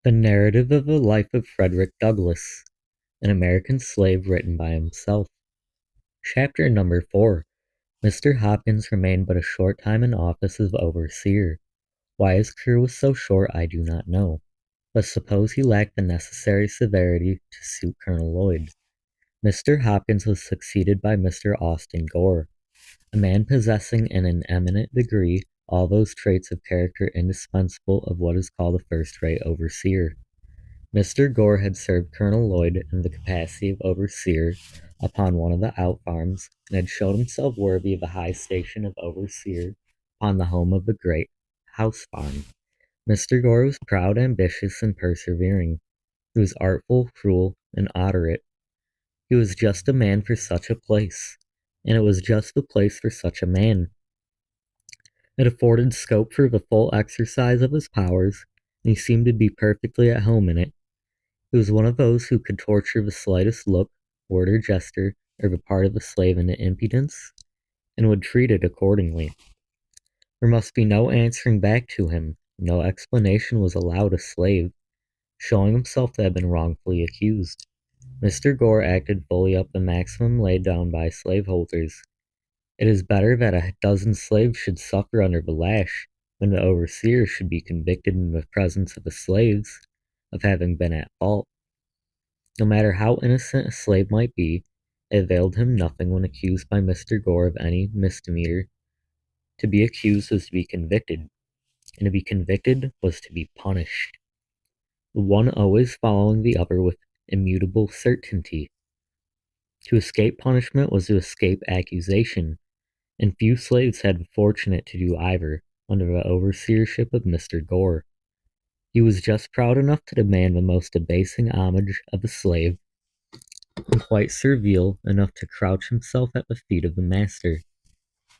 The narrative of the life of Frederick Douglass, an American slave written by himself. Chapter number 4. Mr. Hopkins remained but a short time in office as overseer. Why his career was so short I do not know, but suppose he lacked the necessary severity to suit Colonel Lloyd. Mr. Hopkins was succeeded by Mr. Austin Gore, a man possessing in an eminent degree all those traits of character indispensable of what is called a first-rate overseer. Mr. Gore had served Colonel Lloyd in the capacity of overseer upon one of the out farms, and had shown himself worthy of the high station of overseer upon the home of the great house farm. Mr. Gore was proud, ambitious, and persevering. He was artful, cruel, and obdurate. He was just a man for such a place, and it was just the place for such a man. It afforded scope for the full exercise of his powers, and he seemed to be perfectly at home in it. He was one of those who could torture the slightest look, word, or gesture of a part of the slave into impudence, and would treat it accordingly. There must be no answering back to him. No explanation was allowed a slave, showing himself to have been wrongfully accused. Mr. Gore acted fully up the maximum laid down by slaveholders. It is better that a dozen slaves should suffer under the lash than the overseer should be convicted in the presence of the slaves of having been at fault. No matter how innocent a slave might be, it availed him nothing when accused by Mr. Gore of any misdemeanor. To be accused was to be convicted, and to be convicted was to be punished, the one always following the other with immutable certainty. To escape punishment was to escape accusation, and few slaves had been fortunate to do either under the overseership of Mr. Gore. He was just proud enough to demand the most debasing homage of a slave, and quite servile enough to crouch himself at the feet of the master.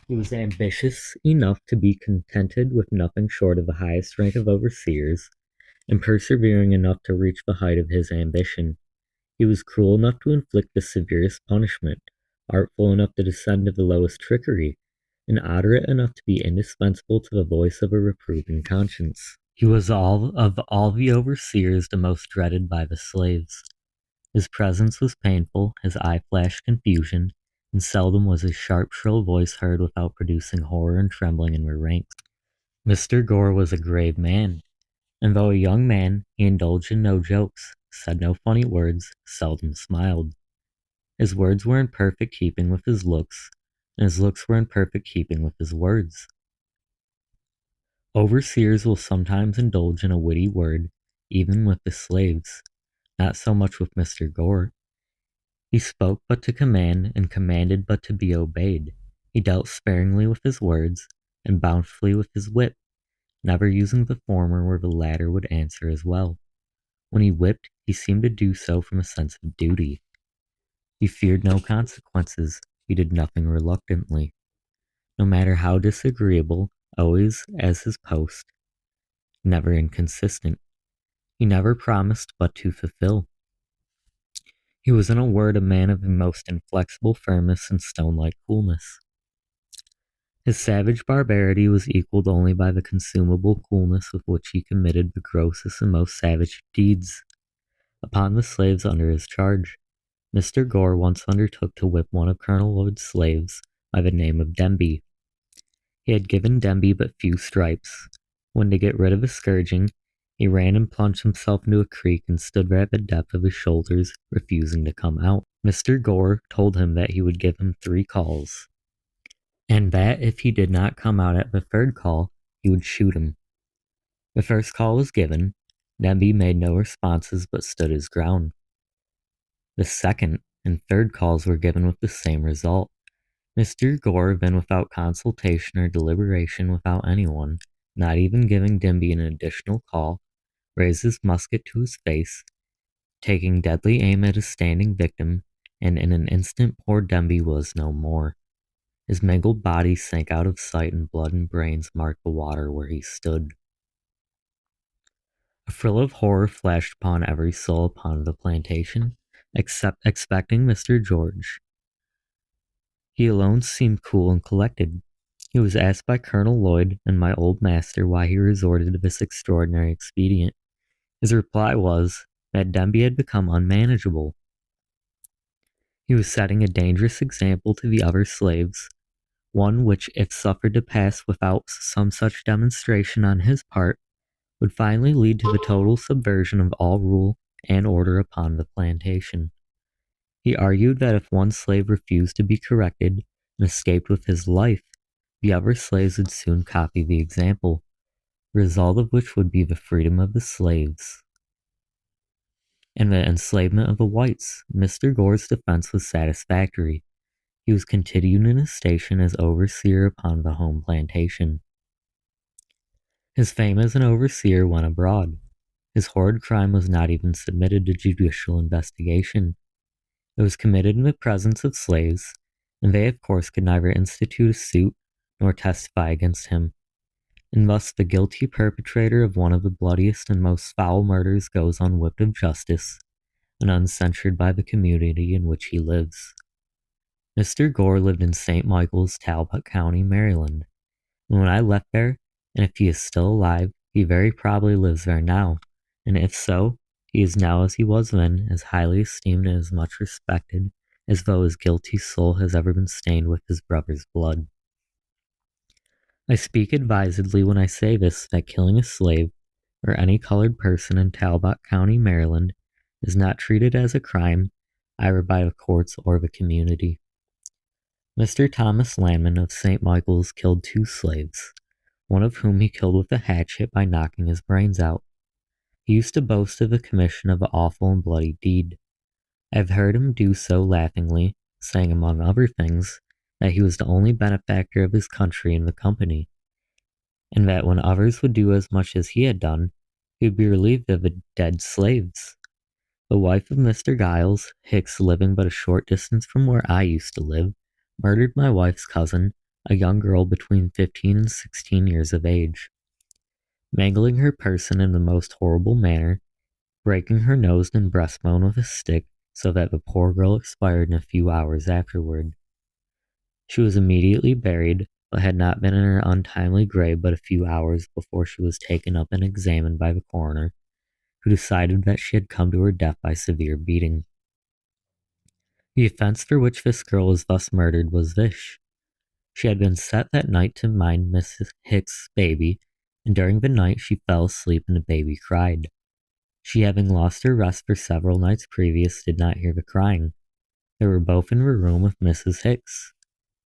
He was ambitious enough to be contented with nothing short of the highest rank of overseers, and persevering enough to reach the height of his ambition. He was cruel enough to inflict the severest punishment, artful enough to descend to the lowest trickery, and obdurate enough to be indispensable to the voice of a reproving conscience. He was of all the overseers the most dreaded by the slaves. His presence was painful, his eye flashed confusion, and seldom was his sharp, shrill voice heard without producing horror and trembling in their ranks. Mr. Gore was a grave man, and though a young man, he indulged in no jokes, said no funny words, seldom smiled. His words were in perfect keeping with his looks, and his looks were in perfect keeping with his words. Overseers will sometimes indulge in a witty word, even with the slaves, not so much with Mr. Gore. He spoke but to command, and commanded but to be obeyed. He dealt sparingly with his words, and bountifully with his whip, never using the former where the latter would answer as well. When he whipped, he seemed to do so from a sense of duty. He feared no consequences. He did nothing reluctantly. No matter how disagreeable, always as his post, never inconsistent. He never promised but to fulfill. He was in a word a man of the most inflexible firmness and stone-like coolness. His savage barbarity was equalled only by the consumable coolness with which he committed the grossest and most savage deeds upon the slaves under his charge. Mr. Gore once undertook to whip one of Colonel Lloyd's slaves by the name of Demby. He had given Demby but few stripes. When to get rid of his scourging, he ran and plunged himself into a creek and stood there at the depth of his shoulders, refusing to come out. Mr. Gore told him that he would give him 3 calls, and that if he did not come out at the 3rd call, he would shoot him. The first call was given. Demby made no responses but stood his ground. The 2nd and 3rd calls were given with the same result. Mr. Gore then, without consultation or deliberation, without anyone, not even giving Demby an additional call, raised his musket to his face, taking deadly aim at his standing victim, and in an instant poor Demby was no more. His mangled body sank out of sight, and blood and brains marked the water where he stood. A thrill of horror flashed upon every soul upon the plantation, except expecting Mr. George. He alone seemed cool and collected. He was asked by Colonel Lloyd and my old master why he resorted to this extraordinary expedient. His reply was that Demby had become unmanageable. He was setting a dangerous example to the other slaves, one which, if suffered to pass without some such demonstration on his part, would finally lead to the total subversion of all rule and order upon the plantation. He argued that if one slave refused to be corrected and escaped with his life, the other slaves would soon copy the example, the result of which would be the freedom of the slaves and the enslavement of the whites. Mr. Gore's defense was satisfactory. He was continued in his station as overseer upon the home plantation. His fame as an overseer went abroad. His horrid crime was not even submitted to judicial investigation. It was committed in the presence of slaves, and they of course could neither institute a suit nor testify against him. And thus the guilty perpetrator of one of the bloodiest and most foul murders goes unwhipped of justice, and uncensured by the community in which he lives. Mr. Gore lived in St. Michael's, Talbot County, Maryland, and when I left there, and if he is still alive, he very probably lives there now, and if so, he is now as he was then, as highly esteemed and as much respected as though his guilty soul has ever been stained with his brother's blood. I speak advisedly when I say this, that killing a slave, or any colored person in Talbot County, Maryland, is not treated as a crime, either by the courts or the community. Mr. Thomas Landman of St. Michael's killed 2 slaves, one of whom he killed with a hatchet by knocking his brains out. He used to boast of the commission of an awful and bloody deed. I have heard him do so laughingly, saying among other things, that he was the only benefactor of his country in the company, and that when others would do as much as he had done, he would be relieved of the dead slaves. The wife of Mr. Giles, Hicks, living but a short distance from where I used to live, murdered my wife's cousin, a young girl between 15 and 16 years of age, mangling her person in the most horrible manner, breaking her nose and breastbone with a stick so that the poor girl expired in a few hours afterward. She was immediately buried, but had not been in her untimely grave but a few hours before she was taken up and examined by the coroner, who decided that she had come to her death by severe beating. The offense for which this girl was thus murdered was this. She had been set that night to mind Mrs. Hicks's baby, and during the night she fell asleep and the baby cried. She, having lost her rest for several nights previous, did not hear the crying. They were both in her room with Mrs. Hicks.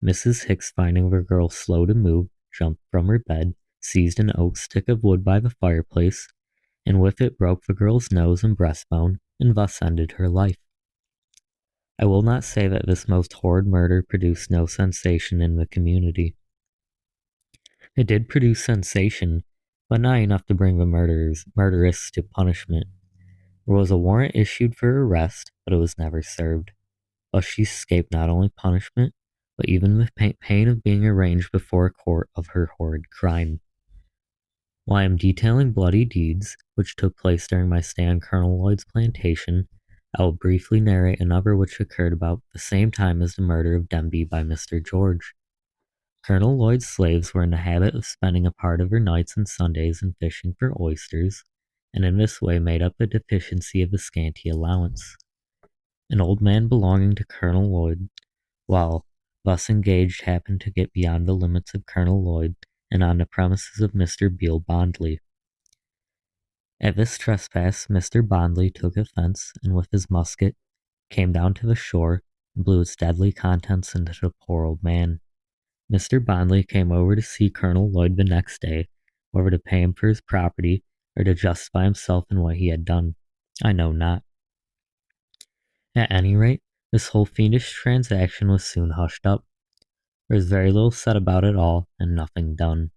Mrs. Hicks, finding the girl slow to move, jumped from her bed, seized an oak stick of wood by the fireplace, and with it broke the girl's nose and breastbone, and thus ended her life. I will not say that this most horrid murder produced no sensation in the community. It did produce sensation, but not enough to bring the murderess to punishment. There was a warrant issued for her arrest, but it was never served. Thus she escaped not only punishment, but even the pain of being arraigned before a court of her horrid crime. While I am detailing bloody deeds, which took place during my stay on Colonel Lloyd's plantation, I will briefly narrate another which occurred about the same time as the murder of Demby by Mr. George. Colonel Lloyd's slaves were in the habit of spending a part of their nights and Sundays in fishing for oysters, and in this way made up the deficiency of the scanty allowance. An old man belonging to Colonel Lloyd, while thus engaged, happened to get beyond the limits of Colonel Lloyd and on the premises of Mr. Beale Bondley. At this trespass, Mr. Bondley took offense, and with his musket came down to the shore and blew its deadly contents into the poor old man. Mr. Bondley came over to see Colonel Lloyd the next day, whether to pay him for his property or to justify himself in what he had done, I know not. At any rate, this whole fiendish transaction was soon hushed up. There was very little said about it all, and nothing done.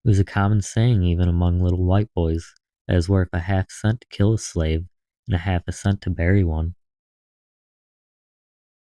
It was a common saying even among little white boys, that it is worth a half cent to kill a slave, and a half a cent to bury one.